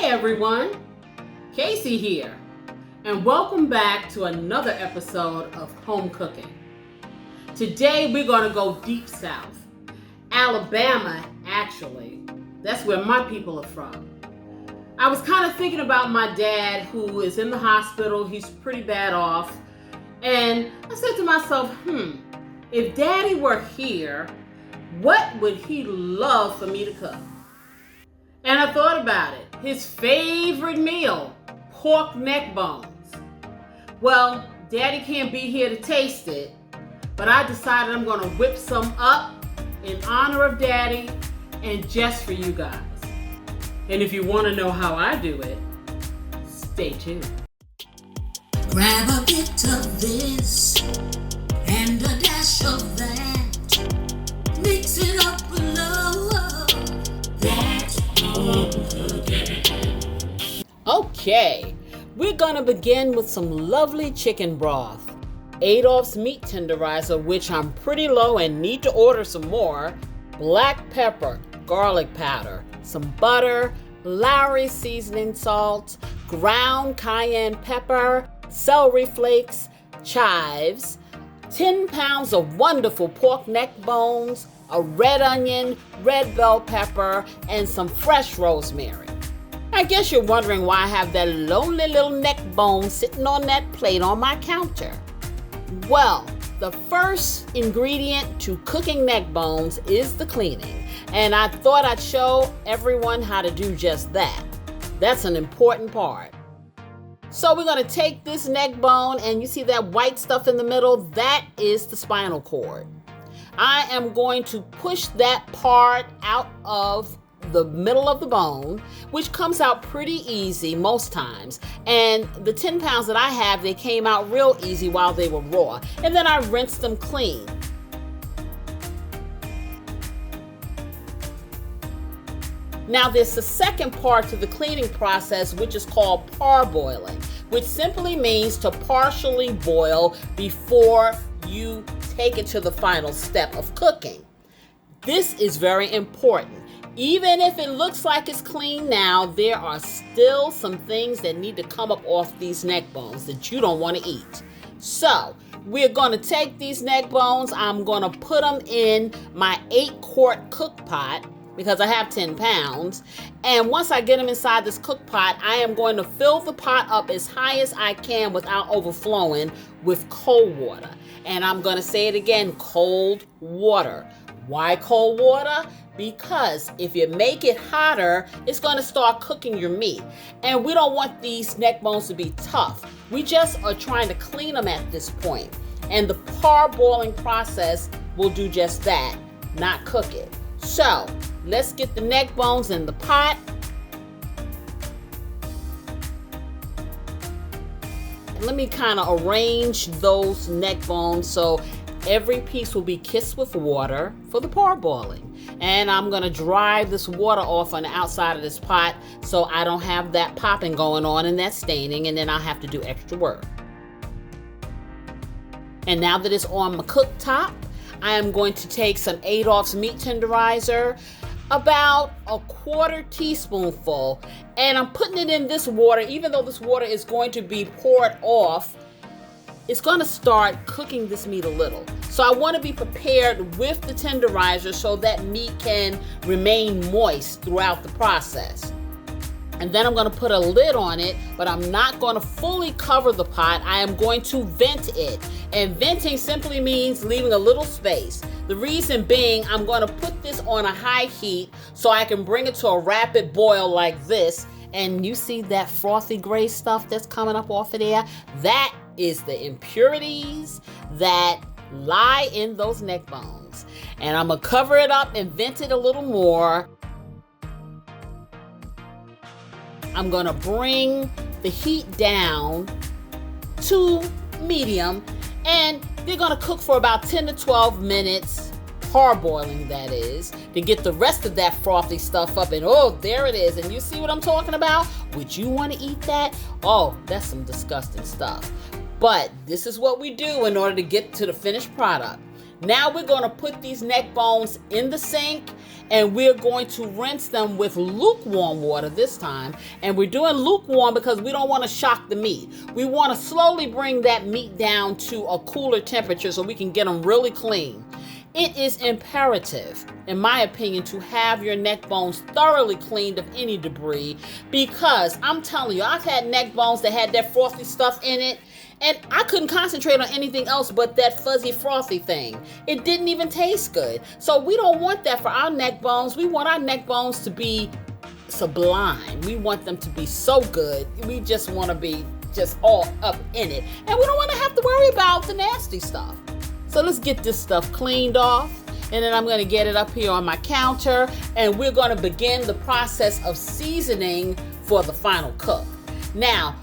everyone, Casey here, and welcome back to another episode of Home Cooking. Today we're going to go deep south, Alabama actually. That's where my people are from. I was kind of thinking about my dad who is in the hospital. He's pretty bad off, and I said to myself, if Daddy were here, what would he love for me to cook? And I thought about it. His favorite meal, pork neck bones. Well, Daddy can't be here to taste it, but I decided I'm going to whip some up in honor of Daddy and just for you guys. And if you want to know how I do it, stay tuned. Grab a bit of this and a dash of that. Mix it up with love. That's home cooking. Okay, we're gonna begin with some lovely chicken broth. Adolph's meat tenderizer, which I'm pretty low and need to order some more. Black pepper, garlic powder, some butter, Lowry seasoning salt, ground cayenne pepper, celery flakes, chives, 10 pounds of wonderful pork neck bones, a red onion, red bell pepper, and some fresh rosemary. I guess you're wondering why I have that lonely little neck bone sitting on that plate on my counter. Well, the first ingredient to cooking neck bones is the cleaning, and I thought I'd show everyone how to do just that. That's an important part. So we're going to take this neck bone, and you see that white stuff in the middle? That is the spinal cord. I am going to push that part out of the middle of the bone, which comes out pretty easy most times. And the 10 pounds that I have, they came out real easy while they were raw. And then I rinsed them clean. Now there's the second part to the cleaning process, which is called parboiling, which simply means to partially boil before you take it to the final step of cooking. This is very important. Even if it looks like it's clean now, there are still some things that need to come up off these neck bones that you don't want to eat. So we're going to take these neck bones. I'm going to put them in my 8-quart cook pot because I have 10 pounds. And once I get them inside this cook pot, I am going to fill the pot up as high as I can without overflowing with cold water. And I'm going to say it again, cold water. Why cold water? Because if you make it hotter, it's going to start cooking your meat. And we don't want these neck bones to be tough. We just are trying to clean them at this point. And the parboiling process will do just that, not cook it. So let's get the neck bones in the pot. Let me kind of arrange those neck bones so every piece will be kissed with water for the parboiling. And I'm going to dry this water off on the outside of this pot so I don't have that popping going on and that staining, and then I'll have to do extra work. And now that it's on my cooktop, I am going to take some Adolph's meat tenderizer, about a 1/4 teaspoonful, and I'm putting it in this water. Even though this water is going to be poured off, it's going to start cooking this meat a little. So I want to be prepared with the tenderizer so that meat can remain moist throughout the process. And then I'm going to put a lid on it, but I'm not going to fully cover the pot. I am going to vent it. And venting simply means leaving a little space. The reason being, I'm going to put this on a high heat so I can bring it to a rapid boil like this. And you see that frothy gray stuff that's coming up off of there? That is the impurities that lie in those neck bones. And I'm going to cover it up and vent it a little more. I'm going to bring the heat down to medium, and they're going to cook for about 10 to 12 minutes, parboiling that is, to get the rest of that frothy stuff up. And oh, there it is. And you see what I'm talking about? Would you want to eat that? Oh, that's some disgusting stuff. But this is what we do in order to get to the finished product. Now we're going to put these neck bones in the sink And we're going to rinse them with lukewarm water this time. And we're doing lukewarm because we don't want to shock the meat. We want to slowly bring that meat down to a cooler temperature so we can get them really clean. It is imperative, in my opinion, to have your neck bones thoroughly cleaned of any debris, because I'm telling you, I've had neck bones that had that frothy stuff in it, and I couldn't concentrate on anything else but that fuzzy frothy thing. It didn't even taste good. So we don't want that for our neck bones. We want our neck bones to be sublime. We want them to be so good. We just want to be just all up in it. And we don't want to have to worry about the nasty stuff. So let's get this stuff cleaned off, and then I'm going to get it up here on my counter, and we're going to begin the process of seasoning for the final cook. Now,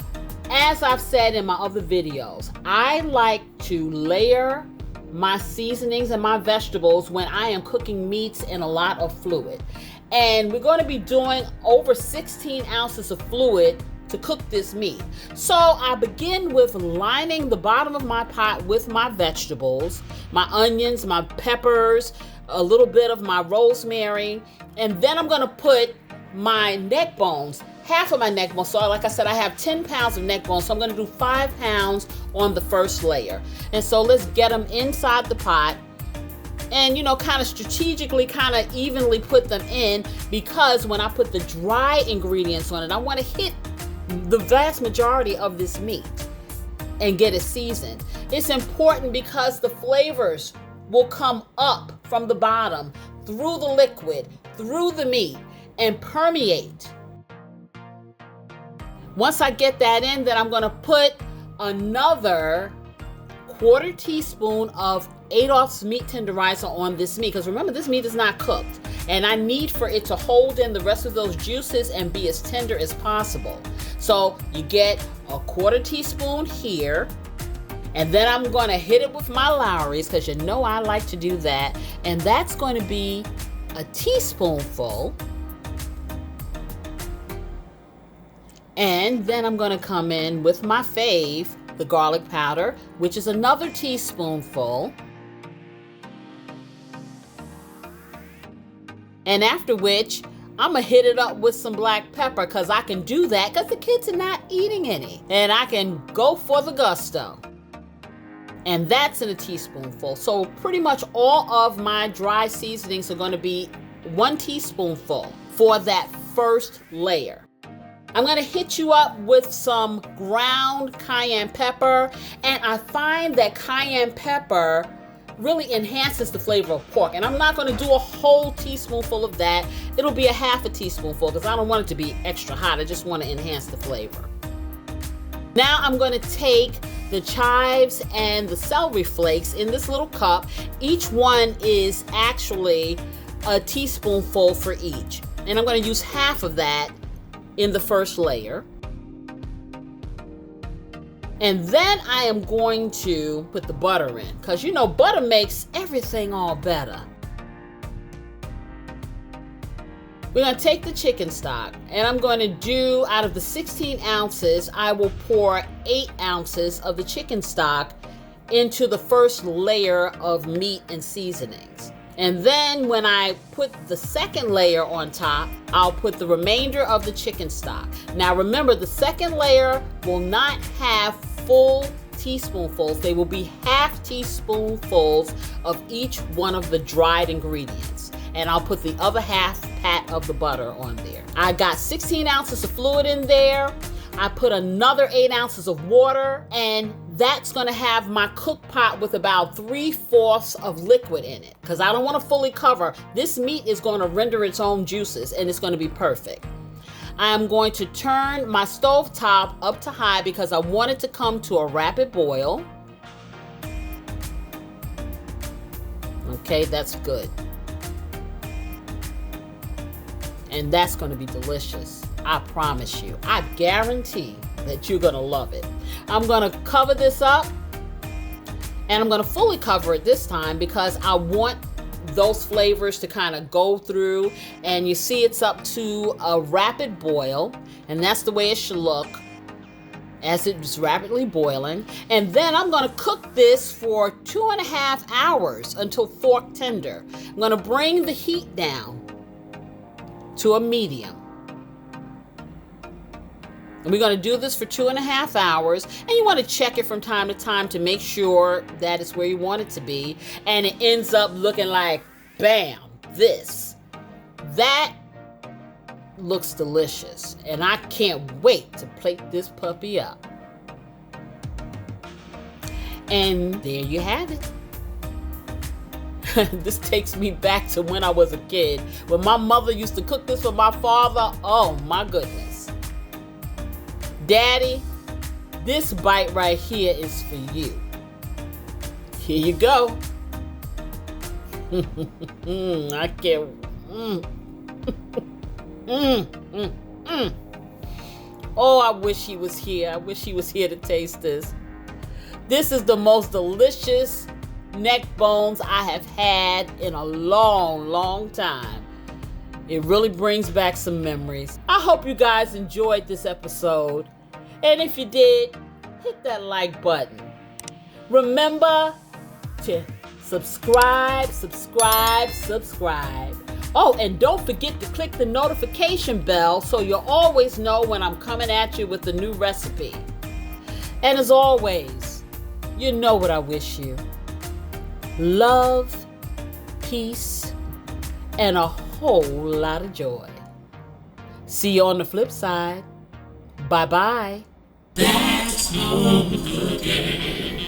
as I've said in my other videos, I like to layer my seasonings and my vegetables when I am cooking meats in a lot of fluid. And we're going to be doing over 16 ounces of fluid to cook this meat. So I begin with lining the bottom of my pot with my vegetables, my onions, my peppers, a little bit of my rosemary, and then I'm going to put my neck bones, half of my neck bones. So like I said, I have 10 pounds of neck bones, so I'm going to do 5 pounds on the first layer. And so let's get them inside the pot and, kind of strategically, kind of evenly put them in, because when I put the dry ingredients on it, I want to hit the vast majority of this meat and get it seasoned. It's important because the flavors will come up from the bottom through the liquid, through the meat, and permeate. Once I get that in, then I'm going to put another 1/4 teaspoon of Adolph's meat tenderizer on this meat, because remember, this meat is not cooked, and I need for it to hold in the rest of those juices and be as tender as possible. So you get a 1/4 teaspoon here, and then I'm going to hit it with my Lowry's, because I like to do that, and that's going to be a teaspoonful. And then I'm going to come in with my fave, the garlic powder, which is another teaspoonful. And after which, I'm going to hit it up with some black pepper, because I can do that because the kids are not eating any. And I can go for the gusto. And that's in a teaspoonful. So pretty much all of my dry seasonings are going to be 1 teaspoonful for that first layer. I'm going to hit you up with some ground cayenne pepper. And I find that cayenne pepper really enhances the flavor of pork. And I'm not going to do a whole teaspoonful of that. It'll be a 1/2 teaspoonful, because I don't want it to be extra hot. I just want to enhance the flavor. Now I'm going to take the chives and the celery flakes in this little cup. Each one is actually a teaspoonful for each. And I'm going to use 1/2 of that in the first layer. And then I am going to put the butter in, because butter makes everything all better. We're going to take the chicken stock, and I'm going to do, out of the 16 ounces, I will pour 8 ounces of the chicken stock into the first layer of meat and seasonings. And then when I put the second layer on top, I'll put the remainder of the chicken stock. Now remember, the second layer will not have full teaspoonfuls. They will be 1/2 teaspoonfuls of each one of the dried ingredients. And I'll put the other 1/2 pat of the butter on there. I got 16 ounces of fluid in there. I put another 8 ounces of water, and that's going to have my cook pot with about 3/4 of liquid in it, because I don't want to fully cover. This meat is going to render its own juices, and it's going to be perfect. I'm going to turn my stove top up to high, because I want it to come to a rapid boil. Okay, that's good. And that's going to be delicious. I promise you. I guarantee that you're going to love it. I'm going to cover this up, and I'm going to fully cover it this time, because I want those flavors to kind of go through. And you see it's up to a rapid boil, and that's the way it should look as it's rapidly boiling. And then I'm going to cook this for 2.5 hours until fork tender. I'm going to bring the heat down to a medium. And we're going to do this for 2.5 hours. And you want to check it from time to time to make sure that it's where you want it to be. And it ends up looking like, bam, this. That looks delicious. And I can't wait to plate this puppy up. And there you have it. This takes me back to when I was a kid. When my mother used to cook this for my father. Oh my goodness. Daddy, this bite right here is for you. Here you go. I can't. Oh, I wish he was here. I wish he was here to taste this. This is the most delicious neck bones I have had in a long, long time. It really brings back some memories. I hope you guys enjoyed this episode. And if you did, hit that like button. Remember to subscribe. Oh, and don't forget to click the notification bell so you'll always know when I'm coming at you with a new recipe. And as always, you know what I wish you. Love, peace, and a whole lot of joy. See you on the flip side. Bye-bye. That's home cooking.